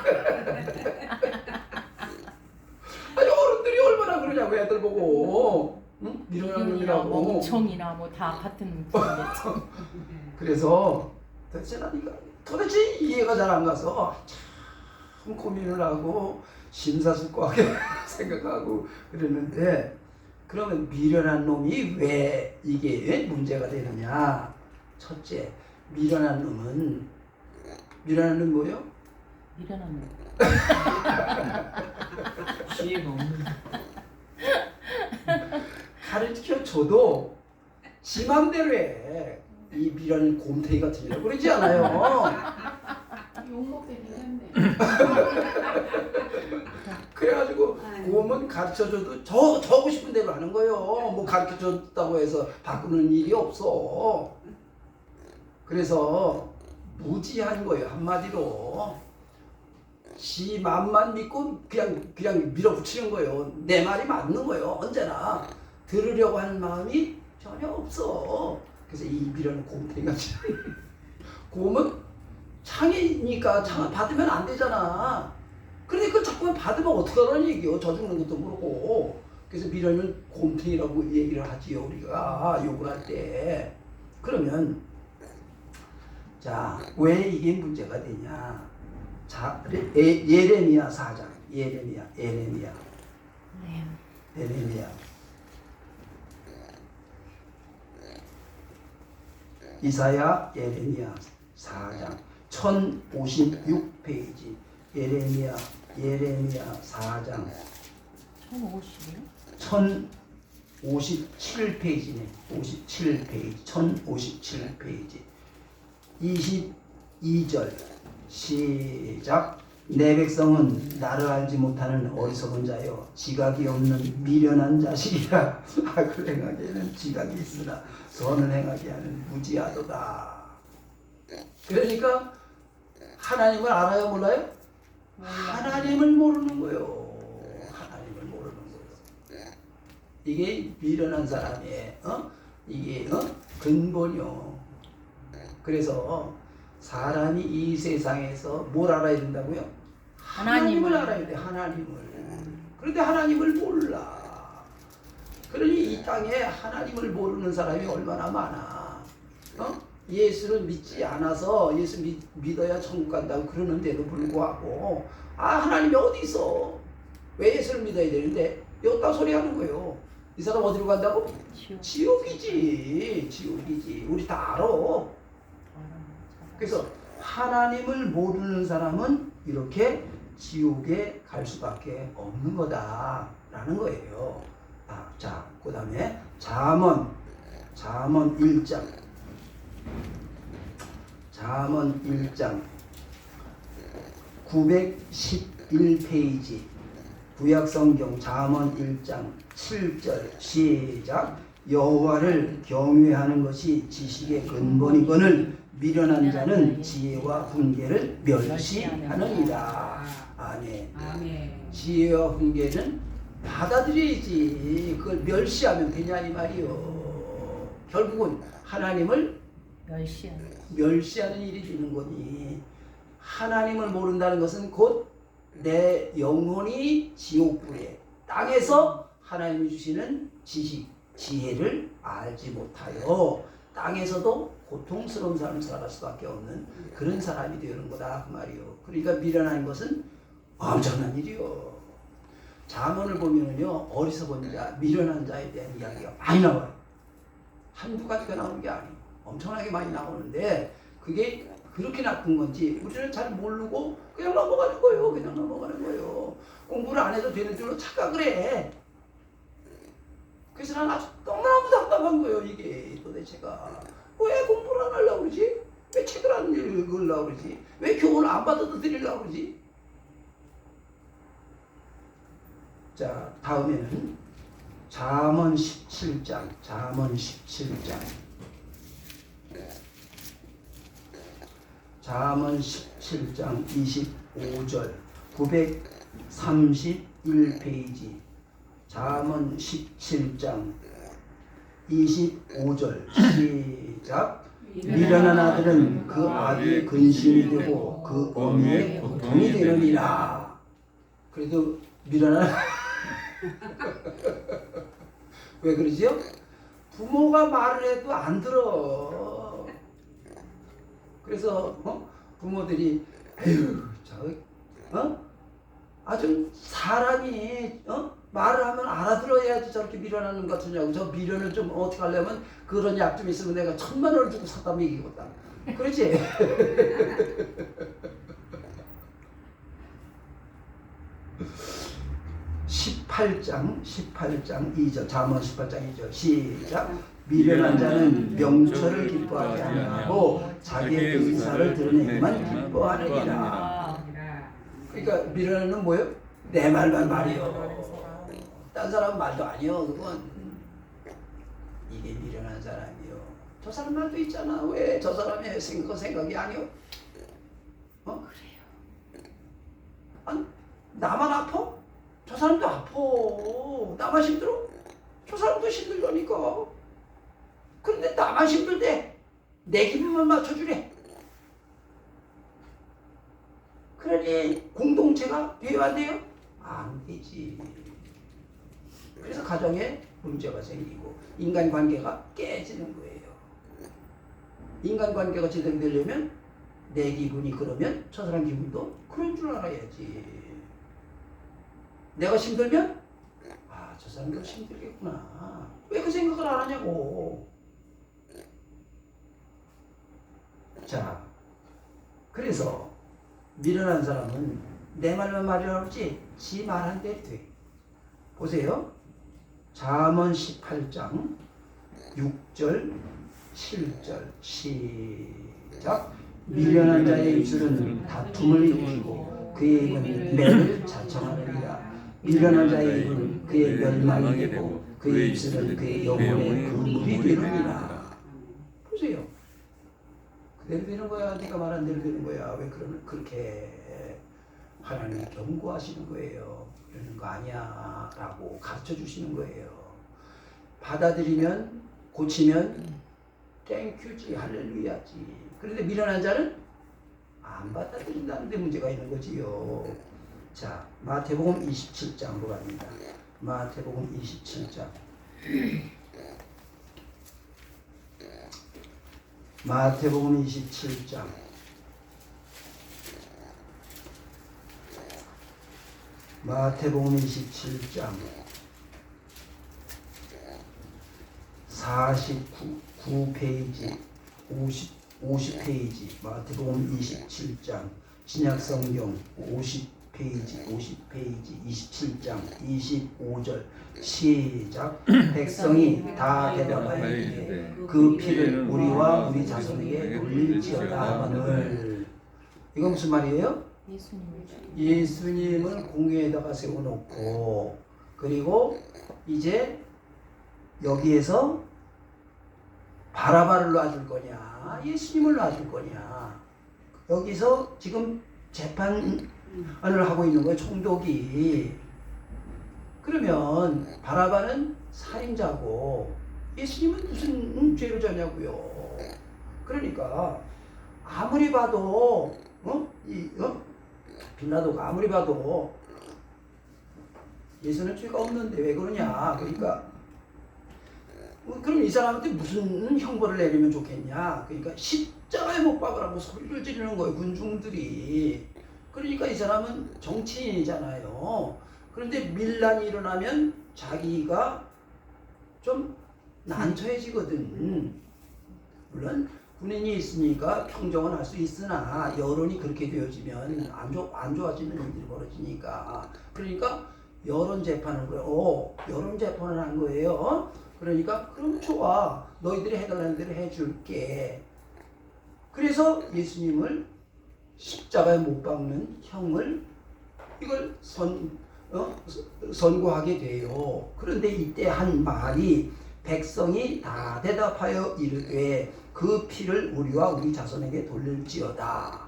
아니 어른들이 얼마나 그러냐고 애들 보고. 응? 미련한 미련이나 놈이라고. 뭐 멍청이나 뭐 다 같은 분이겠죠. 그래서 도대체 도대체 이해가 잘 안 가서 참 고민을 하고 심사숙고하게 생각하고 그랬는데, 그러면 미련한 놈이 왜 이게 문제가 되느냐? 첫째, 미련한 놈은 뭐예요? 미련한 놈. 지혜가 없는. 가르쳐줘도 지 맘대로 해. 이 미련한 곰탱이 같은 이라고 그러지 않아요. 욕먹게 생겼네. 그래가지고 곰은 가르쳐줘도 저고 싶은 대로 하는 거예요. 뭐 가르쳐줬다고 해서 바꾸는 일이 없어. 그래서 무지한 거예요, 한마디로. 지 맘만 믿고 그냥 밀어붙이는 거예요. 내 말이 맞는 거예요. 언제나 들으려고 하는 마음이 전혀 없어. 그래서 이 미련은 곰탱이같이. 곰은 창이니까 창을 받으면 안 되잖아. 그런데 그걸 자꾸만 받으면 어떡하라는 얘기요. 저 죽는 것도 모르고. 그래서 미련은 곰탱이라고 얘기를 하지요, 우리가 욕을 할 때. 그러면 자, 왜 이게 문제가 되냐? 자, 예레미야 4장. 예레미야. 이사야, 예레미야 4장 1056페이지. 예레미야 4장 1050이요? 1057페이지네. 57페이지. 1057페이지. 22절 시작. 내 백성은 나를 알지 못하는 어리석은 자여 지각이 없는 미련한 자식이라. 악을 행하기에는 지각이 있으나 선을 행하기에는 무지하도다. 그러니까 하나님을 알아요, 몰라요? 하나님을 모르는 거예요. 하나님을 모르는 거예요. 이게 미련한 사람의 이게 근본이요. 그래서 사람이 이 세상에서 뭘 알아야 된다고요? 하나님을 알아야 돼. 하나님을. 그런데 하나님을 몰라. 그러니 이 땅에 하나님을 모르는 사람이 얼마나 많아. 예수를 믿지 않아서 예수 믿어야 천국 간다고 그러는데도 불구하고 하나님이 어디 있어? 왜 예수를 믿어야 되는데? 여기다 소리하는 거예요. 이 사람 어디로 간다고? 지옥이지. 우리 다 알아. 그래서 하나님을 모르는 사람은 이렇게 지옥에 갈 수밖에 없는 거다라는 거예요. 자, 그 다음에 잠언 1장 911페이지. 구약성경 잠언 1장 7절 시작. 여호와를 경외하는 것이 지식의 근본이거늘 미련한 자는 지혜와 훈계를 멸시하느니라. 아멘. 지혜와 훈계는 받아들여야지. 그걸 멸시하면 되냐 이 말이요. 결국은 하나님을 멸시하는 일이 되는 거니. 하나님을 모른다는 것은 곧 내 영혼이 지옥불에 땅에서 하나님이 주시는 지식, 지혜를 알지 못하여 땅에서도 고통스러운 삶을 살아갈 수밖에 없는 그런 사람이 되는 거다 그 말이요. 그러니까 미련한 것은 엄청난 일이요. 잠언을 보면은요, 어리석은 자, 미련한 자에 대한 이야기가 많이 나와요. 한두 가지가 나오는 게 아니에요. 엄청나게 많이 나오는데 그게 그렇게 나쁜 건지 우리는 잘 모르고 그냥 넘어가는 거예요. 공부를 안 해도 되는 줄로 착각을 해. 그래서 난 아주 너무너무 답답한 거예요. 이게 도대체가 왜 공부를 안 하려고 그러지? 왜 책을 안 읽으려고 그러지? 왜 교훈을 안 받아도 드리려고 그러지? 자, 다음에는 잠언 17장, 잠언 17장. 잠언 17장 25절 931페이지. 잠언 17장 25절 시작. 미련한 아들은 그 아비의 근심이 되고 그 어미의 고통이 되느니라. 그래도 미련한 왜 그러지요? 부모가 말을 해도 안 들어. 그래서 부모들이 에휴 아주 사람이 말을 하면 알아들어야지 저렇게 미련하는 것 같으냐고. 저 미련을 좀 어떻게 하려면 그런 약 좀 있으면 내가 1,000,000원을 주고 사다 먹이겠다. 그러지? 18장 2절 잠언 18장 2절 시작. 미련한 자는 명철을 기뻐하지 아니하고 자기의 의사를 드러내기만 기뻐하느니라. 그러니까 미련은 뭐예요? 내 말만 말이요. 딴 사람 말도 아니요. 그건 이게 미련한 사람이요. 저 사람 말도 있잖아. 왜 저 사람의 생각이 아니요? 그래요. 아니, 나만 아파? 저 사람도 아파. 나만 힘들어? 저 사람도 힘들다니까. 그런데 나만 힘들대. 내 기분만 맞춰주래. 그러니 공동체가 돼야 안 돼요? 안 되지. 그래서 가정에 문제가 생기고 인간관계가 깨지는 거예요. 인간관계가 진행되려면 내 기분이 그러면 저 사람 기분도 그런 줄 알아야지. 내가 힘들면 저 사람도 힘들겠구나. 왜 그 생각을 안 하냐고. 자, 그래서 미련한 사람은 내 말만 말이라고 그러지 지 말한 대로 돼. 보세요. 잠언 18장 6절 7절 시작. 미련한 자의 입술은 다툼을 일으키고 그의 입은 매를 자청하느니라. 미련한 자의 입은 그의 멸망이 되고 그의 입술은 그의 영혼의 그물이 되느니라. 보세요. 그대로 되는 거야? 네가 말한 대로 되는 거야? 왜 그렇게 하나님이 경고하시는 거예요? 그러는 거 아니야 라고 가르쳐 주시는 거예요. 받아들이면 고치면 땡큐지 할렐루야지. 그런데 미련한 자는 안 받아들인다는 데 문제가 있는 거지요. 자, 마태복음 27장으로 갑니다. 마태복음 27장. 마태복음 27장. 마태복음 27장 49페이지 50페이지 마태복음 27장 신약성경 50페이지 27장 25절 시작. 백성이 다 대답하였기에 그 피를 우리와 우리 자손에게 돌릴지어다 하거늘. 이건 무슨 말이에요? 예수님을 공회에다가 세워놓고 그리고 이제 여기에서 바라바를 놔줄 거냐 예수님을 놔줄 거냐. 여기서 지금 재판을 하고 있는 거예요. 총독이. 그러면 바라바는 살인자고 예수님은 무슨 죄를 졌냐고요. 그러니까 아무리 봐도 빌라도가 아무리 봐도 예수는 죄가 없는데 왜 그러냐. 그러니까 그럼 이 사람한테 무슨 형벌을 내리면 좋겠냐. 그러니까 십자가에 못 박으라고 소리를 지르는 거예요, 군중들이. 그러니까 이 사람은 정치인이잖아요. 그런데 밀란이 일어나면 자기가 좀 난처해지거든. 물론 군인이 있으니까 평정은 할 수 있으나 여론이 그렇게 되어지면 안 좋아지는 일들이 벌어지니까. 그러니까 여론 재판을 거예요. 여론 재판을 한 거예요. 그러니까 그럼 좋아. 너희들이 해달라는 대로 해줄게. 그래서 예수님을 십자가에 못 박는 형을 이걸 선고하게 돼요. 그런데 이때 한 말이 백성이 다 대답하여 이르되 그 피를 우리와 우리 자손에게 돌릴지어다.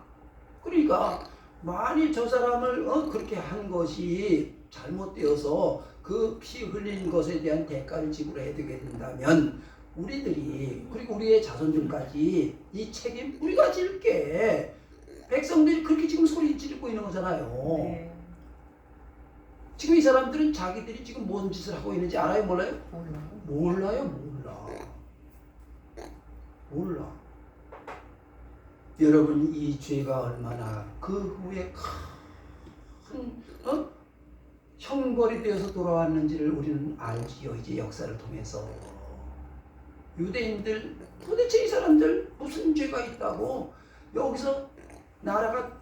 그러니까 만일 저 사람을 그렇게 한 것이 잘못되어서 그 피 흘린 것에 대한 대가를 지불해야 되게 된다면 우리들이 그리고 우리의 자손들까지 이 책임 우리가 질게. 백성들이 그렇게 지금 소리 지르고 있는 거잖아요. 네. 지금 이 사람들은 자기들이 지금 뭔 짓을 하고 있는지 알아요? 몰라요? 몰라요. 몰라. 여러분 이 죄가 얼마나 그 후에 큰 형벌이 되어서 돌아왔는지를 우리는 알지요. 이제 역사를 통해서 유대인들 도대체 이 사람들 무슨 죄가 있다고 여기서 나라가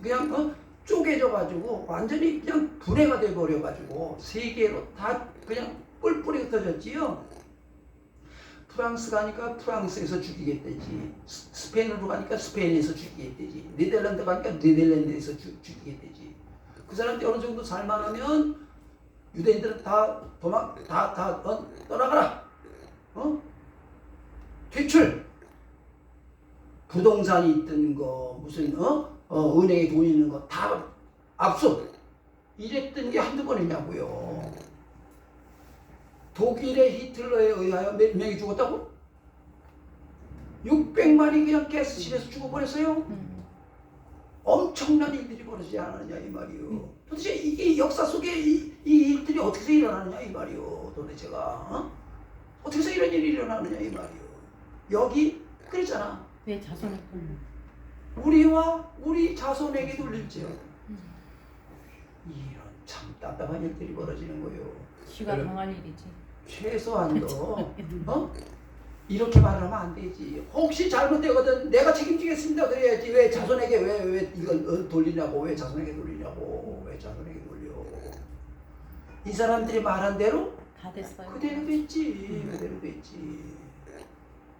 그냥 쪼개져 가지고 완전히 그냥 분해가 돼 버려 가지고 세계로 다 그냥 뿔뿔이 흩어졌지요. 프랑스 가니까 프랑스에서 죽이겠다지, 스페인으로 가니까 스페인에서 죽이겠다지, 네덜란드 가니까 네덜란드에서 죽이겠다지. 그 사람들이 어느 정도 살만하면 유대인들은 다 떠나가라. 퇴출. 부동산이 있던 거 무슨 은행에 돈 있는 거 다 압수. 이랬던 게 한두 번이냐고요. 독일의 히틀러에 의하여 몇 명이 죽었다고? 600만이 그냥 가스실에서 죽어버렸어요. 엄청난 일들이 벌어지지 않았냐 이 말이요. 도대체 이게 역사 속에 이 일들이 어떻게 일어나느냐 이 말이요. 도대체가 어떻게 해서 이런 일이 일어나느냐 이 말이요. 여기 그랬잖아. 내 자손을 우리와 우리 자손에게 돌릴지요. 이런 참 답답한 일들이 벌어지는 거예요. 쥐가 당할 일이지. 최소한도 이렇게 말하면 안 되지. 혹시 잘못되거든 내가 책임지겠습니다 그래야지. 왜 자손에게 왜 이걸 돌리냐고. 왜 자손에게 돌리냐고. 왜 자손에게 돌려. 이 사람들이 말한 대로 다 됐어요. 그대로 됐지. 그대로 됐지.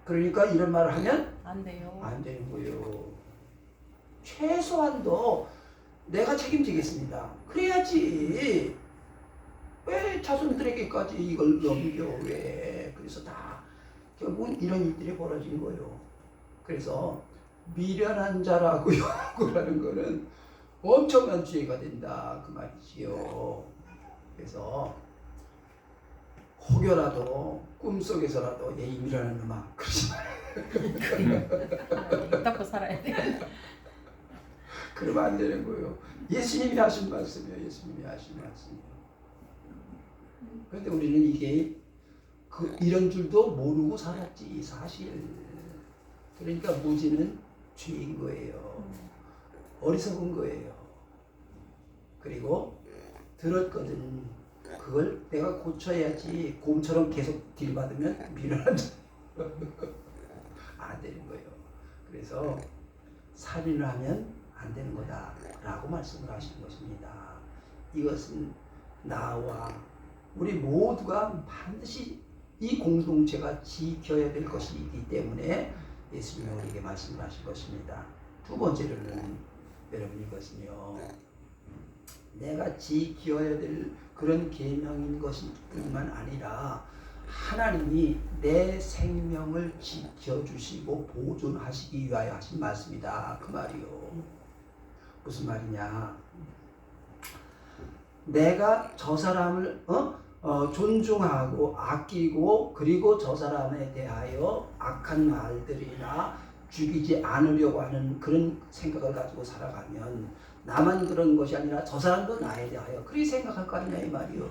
그러니까 이런 말을 하면 안 돼요. 안 되는 거예요. 최소한도 내가 책임지겠습니다 그래야지. 왜 자손들에게까지 이걸 넘겨. 왜. 그래서 다 결국은 이런 일들이 벌어진 거예요. 그래서 미련한 자라고 욕을 하는 거는 엄청난 죄가 된다 그 말이지요. 그래서 혹여라도 꿈속에서라도 얘 미련한 놈아 그러지 말아요. 입 닫고 살아야 돼. 그러면 안 되는 거예요. 예수님이 하신 말씀이에요. 예수님이 하신 말씀이에요. 그런데 우리는 이게 이런 줄도 모르고 살았지 사실. 그러니까 무지는 죄인 거예요. 어리석은 거예요. 그리고 들었거든. 그걸 내가 고쳐야지. 곰처럼 계속 딜받으면 미련한 안 되는 거예요. 그래서 살인을 하면 안 되는 거다라고 말씀을 하시는 것입니다. 이것은 나와 우리 모두가 반드시 이 공동체가 지켜야 될 것이기 때문에 예수님이 우리에게 말씀을 하신 것입니다. 두 번째로는 여러분 이것은요. 내가 지켜야 될 그런 계명인 것일 뿐만 아니라 하나님이 내 생명을 지켜주시고 보존하시기 위하여 하신 말씀이다 그 말이요. 무슨 말이냐. 내가 저 사람을 존중하고 아끼고 그리고 저 사람에 대하여 악한 말들이나 죽이지 않으려고 하는 그런 생각을 가지고 살아가면 나만 그런 것이 아니라 저 사람도 나에 대하여 그렇게 생각할 거 아니냐 이 말이요.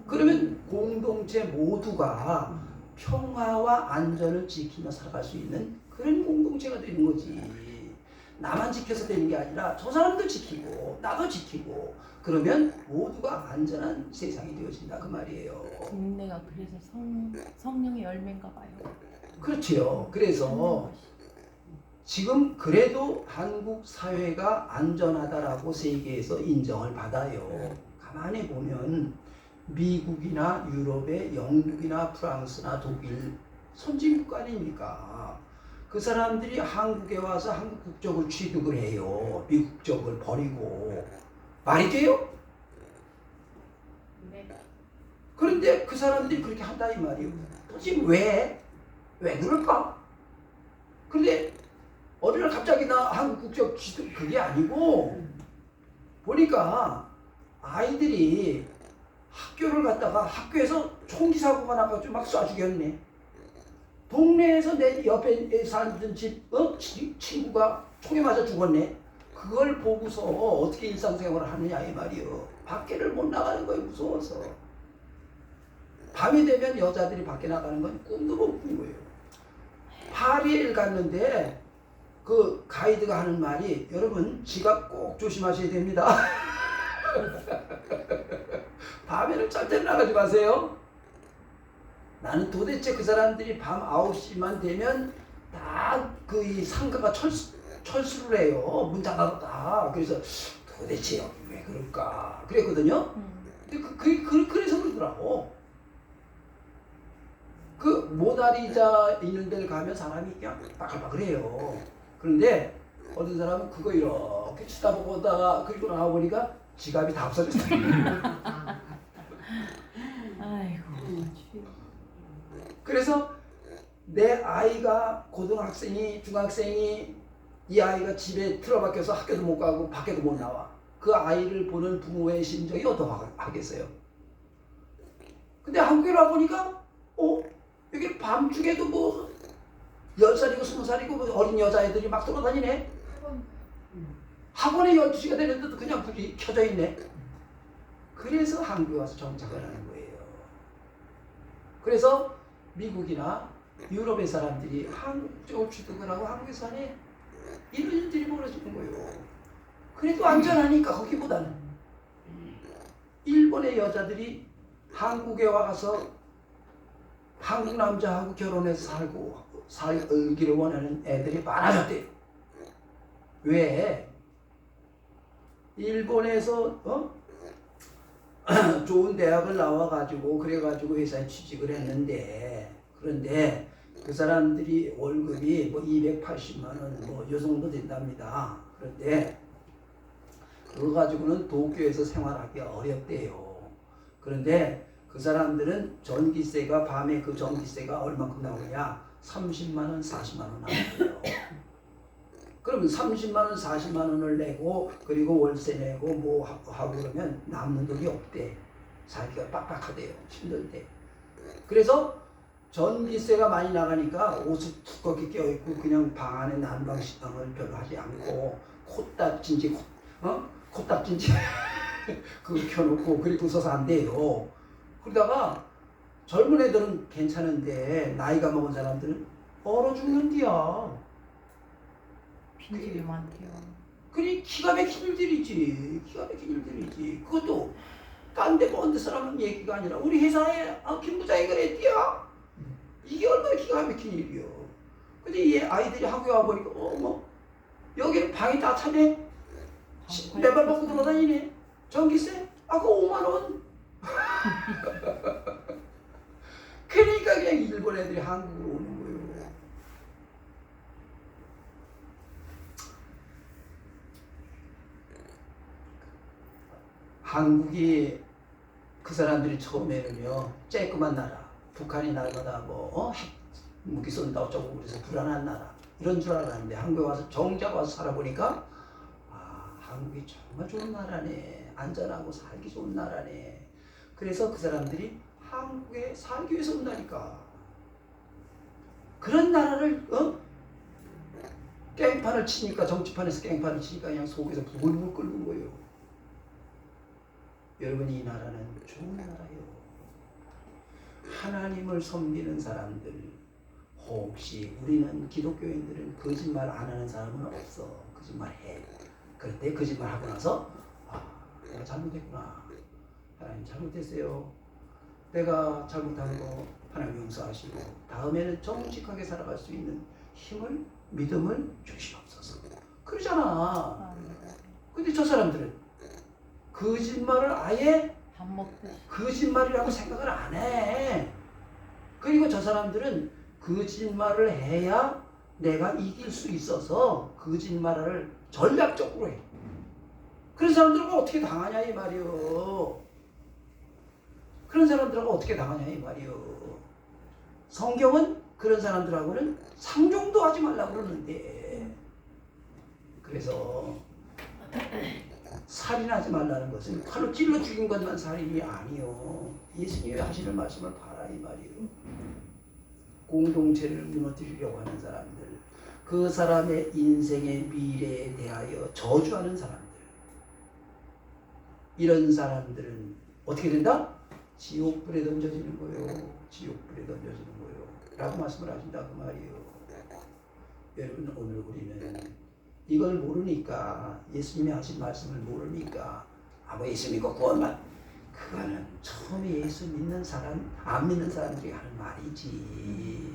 그러면 공동체 모두가 평화와 안전을 지키며 살아갈 수 있는 그런 공동체가 되는 거지. 나만 지켜서 되는 게 아니라 저 사람도 지키고 나도 지키고 그러면 모두가 안전한 세상이 되어진다 그 말이에요. 인내가 그래서 성령의 열매인가 봐요. 그렇지요. 그래서 지금 그래도 한국 사회가 안전하다라고 세계에서 인정을 받아요. 가만히 보면 미국이나 유럽의 영국이나 프랑스나 독일 선진국 아닙니까? 그 사람들이 한국에 와서 한국 국적을 취득을 해요. 미국 국적을 버리고. 말이 돼요? 네. 그런데 그 사람들이 그렇게 한다 이 말이에요. 도대체 왜? 왜 그럴까? 근데 어느 날 갑자기 나 한국 국적 취득 그게 아니고 보니까 아이들이 학교를 갔다가 학교에서 총기 사고가 나가지고 막 쏴 죽였네. 동네에서 내 옆에 살던 친구가 총에 맞아 죽었네. 그걸 보고서 어떻게 일상생활을 하느냐 이 말이요. 밖에를 못 나가는 거예요. 무서워서. 밤이 되면 여자들이 밖에 나가는 건 꿈도 못 꾸는 거예요. 파리에 갔는데 그 가이드가 하는 말이 여러분 지갑 꼭 조심하셔야 됩니다. 밤에는 절대 나가지 마세요. 나는 도대체 그 사람들이 밤 9시만 되면 다 그 이 상가가 철수를 해요. 문 닫았다. 그래서 도대체 여기 왜 그럴까 그랬거든요. 근데 그래서 그러더라고. 그 모나리자 있는 데를 가면 사람이 그냥 바글바글해요. 그런데 어떤 사람은 그거 이렇게 쳐다보다가 그리고 나와보니까 지갑이 다 없어졌어요. 아이고. 그래서 내 아이가 고등학생이 중학생이 이 아이가 집에 틀어박혀서 학교도 못 가고 밖에도 못 나와. 그 아이를 보는 부모의 심정이 어떠하겠어요? 근데 한국에 와보니까 여기 밤중에도 뭐 10살이고 20살이고 뭐 어린 여자애들이 막 돌아다니네. 학원에 12시가 되는데도 그냥 불이 켜져 있네. 그래서 한국에 와서 정착을 하는 거예요. 그래서 미국이나 유럽의 사람들이 한국적으로 취득을 하고 한국에 사네. 이런 일들이 벌어지는 거예요. 그래도 안전하니까 거기보다는. 일본의 여자들이 한국에 와서 한국 남자하고 결혼해서 살기를 원하는 애들이 많아졌대요. 왜? 일본에서 좋은 대학을 나와가지고 그래가지고 회사에 취직을 했는데 그런데 그 사람들이 월급이 뭐 280만 원 뭐 요 정도 된답니다. 그런데 그거 가지고는 도쿄에서 생활하기 어렵대요. 그런데 그 사람들은 전기세가 밤에 그 전기세가 얼마큼 나오냐? 30만 원, 40만 원 나오고요. 그러면 30만 원, 40만 원을 내고 그리고 월세 내고 뭐 하고 그러면 남는 돈이 없대. 살기가 빡빡하대요. 힘들대. 그래서 전기세가 많이 나가니까 옷을 두껍게 껴입고 그냥 방 안에 난방식당을 별로 하지 않고 코딱진지 그거 켜놓고 그리고 서서 안 돼요. 그러다가 젊은 애들은 괜찮은데 나이가 먹은 사람들은 얼어 죽는디야. 빈집이 많대요. 그니 기가 막힌 일들이지. 기가 막힌 일들이지. 그것도 딴 데 먼 데 사람은 얘기가 아니라 우리 회사에 김 부장이 그랬디야. 이게 얼마나 기가 막힌 일이요. 근데 이 아이들이 한국에 와보니까 여기는 방이 다 차네. 맨발 벗고 돌아다니네. 전기세? 그거 5만 원. 그러니까 그냥 일본 애들이 한국으로 오는 거예요. 한국이 그 사람들이 처음에는요 쬐끄만 나라, 북한이 날마다 무기 쏜다 어쩌고 그래서 불안한 나라 이런 줄 알았는데 한국에 와서 정작 와서 살아보니까 한국이 정말 좋은 나라네, 안전하고 살기 좋은 나라네. 그래서 그 사람들이 한국에 살기 위해서 온다니까. 그런 나라를 깽판을 치니까 정치판에서 깽판을 치니까 그냥 속에서 부글부글 끓는 거예요. 여러분 이 나라는 좋은 나라예요. 하나님을 섬기는 사람들 혹시 우리는 기독교인들은 거짓말 안 하는 사람은 없어. 거짓말 해. 그런데 거짓말 하고 나서 내가 잘못했구나. 하나님 잘못했어요. 내가 잘못한 거 하나님 용서하시고 다음에는 정직하게 살아갈 수 있는 힘을 믿음을 주시옵소서. 그러잖아. 근데 저 사람들은 거짓말을 아예 밥 먹듯이. 거짓말이라고 생각을 안 해. 그리고 저 사람들은 거짓말을 해야 내가 이길 수 있어서 거짓말을 전략적으로 해. 그런 사람들하고 어떻게 당하냐 이 말이요. 그런 사람들하고 어떻게 당하냐 이 말이요. 성경은 그런 사람들하고는 상종도 하지 말라고 그러는데, 그래서 살인하지 말라는 것은 칼로 찔러 죽인 것만 살인이 아니요. 예수님이 하시는 말씀을 봐라 이 말이요. 공동체를 무너뜨리려고 하는 사람들, 그 사람의 인생의 미래에 대하여 저주하는 사람들, 이런 사람들은 어떻게 된다? 지옥불에 던져지는 거예요. 지옥불에 던져지는 거예요. 라고 말씀을 하신다 그 말이에요. 여러분, 오늘 우리는 이걸 모르니까, 예수님이 하신 말씀을 모르니까 뭐 예수 믿고 구원만, 그거는 처음에 예수 믿는 사람, 안 믿는 사람들이 하는 말이지.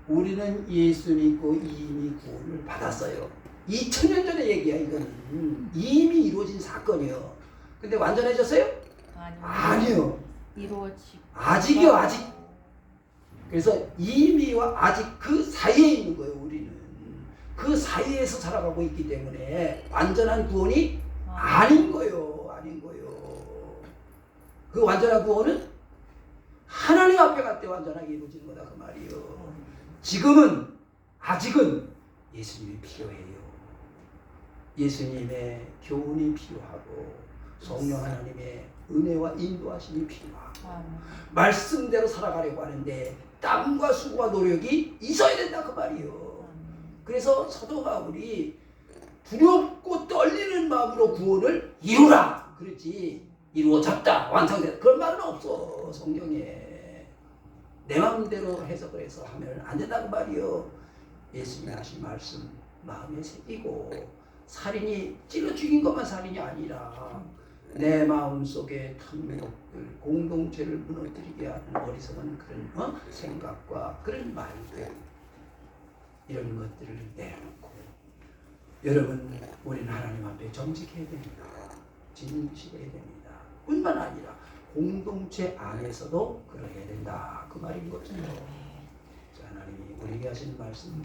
우리는 예수 믿고 이미 구원을 받았어요. 2000년 전의 얘기야. 이거는 이미 이루어진 사건이요. 근데 완전해졌어요? 아니요. 이루어지고. 아직이요, 아직. 그래서 이미와 아직 그 사이에 있는 거예요. 우리는 그 사이에서 살아가고 있기 때문에 완전한 구원이 아닌 거예요. 아닌 거예요. 그 완전한 구원은 하나님 앞에 갈 때 완전하게 이루어지는 거다 그 말이에요. 지금은, 아직은 예수님이 필요해요. 예수님의 교훈이 필요하고 성령 하나님의 은혜와 인도하심이 필요하고 말씀대로 살아가려고 하는데 땀과 수고와 노력이 있어야 된다 그 말이에요. 그래서 사도 바울이 두렵고 떨리는 마음으로 구원을 이루라 그렇지, 이루어졌다, 완성됐다, 그런 말은 없어 성경에. 내 마음대로 해석을 해서 하면 안 된다고 말이요. 예수님이 하신 말씀 마음에 새기고, 살인이 찔러 죽인 것만 살인이 아니라 내 마음속에 탐욕들, 공동체를 무너뜨리게 하는 어리석은 그런 생각과 그런 말들, 이런 것들을 내려놓고, 여러분, 우리는 하나님 앞에 정직해야 됩니다. 진실해야 됩니다. 뿐만 아니라 공동체 안에서도 그러해야 된다 그 말인 거죠. 자, 하나님이 우리에게 하시는 말씀,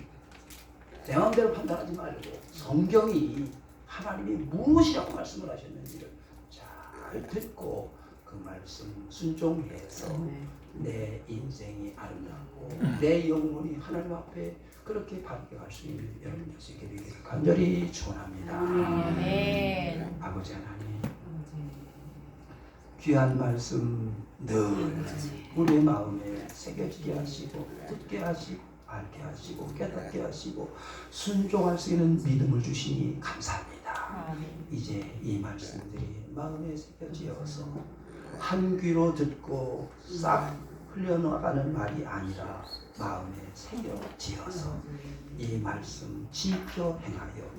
내 마음대로 판단하지 말고 성경이 하나님이 무엇이라고 말씀을 하셨는지를 잘 듣고 그 말씀 순종해서 내 인생이 아름답고 내 영혼이 하나님 앞에 그렇게 밝게 갈 수 있는 여러분 될 수 있게 되기를 간절히 축원합니다. 아멘. 아버지 하나님, 귀한 말씀 늘 우리의 마음에 새겨지게 하시고, 듣게 하시고, 알게 하시고, 깨닫게 하시고, 순종할 수 있는 믿음을 주시니 감사합니다. 이제 이 말씀들이 마음에 새겨지어서 한 귀로 듣고 싹 흘려나가는 말이 아니라 마음에 새겨지어서 이 말씀 지켜 행하여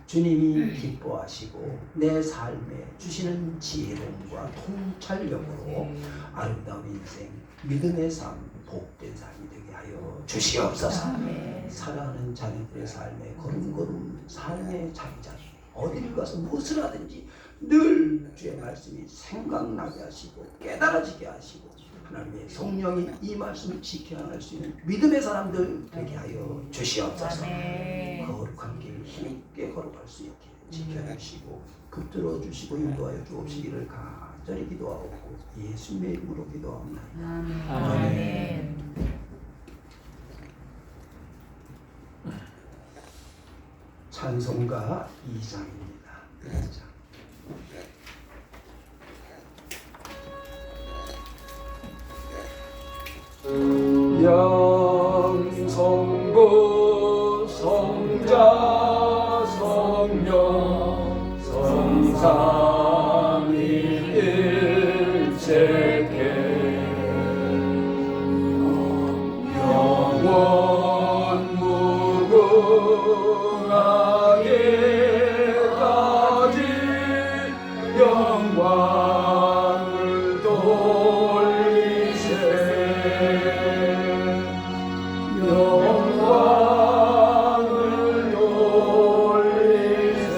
주님이 기뻐하시고 내 삶에 주시는 지혜로움과 통찰력으로 아름다운 인생, 믿음의 삶, 복된 삶이 되게 하여 주시옵소서. 살아가는 자녀들의 삶에 걸음걸음 삶의 자기자기, 어디를 가서 무엇을 하든지 늘 주의 말씀이 생각나게 하시고 깨달아지게 하시고 하나님의 성령이 이 말씀을 지켜나갈 수 있는 믿음의 사람들 되게 하여 주시옵소서. 거룩한 길 힘있게 걸어갈 수 있게 지켜주시고 붙들어 주시고 인도하여 주옵시기를 간절히 기도하고 예수님의 이름으로 기도합니다. 아멘. 찬송가 2장입니다. 2장. 영성부 성자 성령 성삼위일체계 영원 무궁하게 가진 영광을 돌리세. 영광을 돌리세.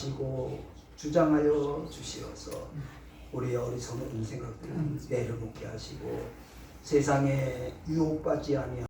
인도하시고 주장하여 주시어서 우리의 어리석은 생각들을 내려놓게 하시고 세상에 유혹받지 아니하고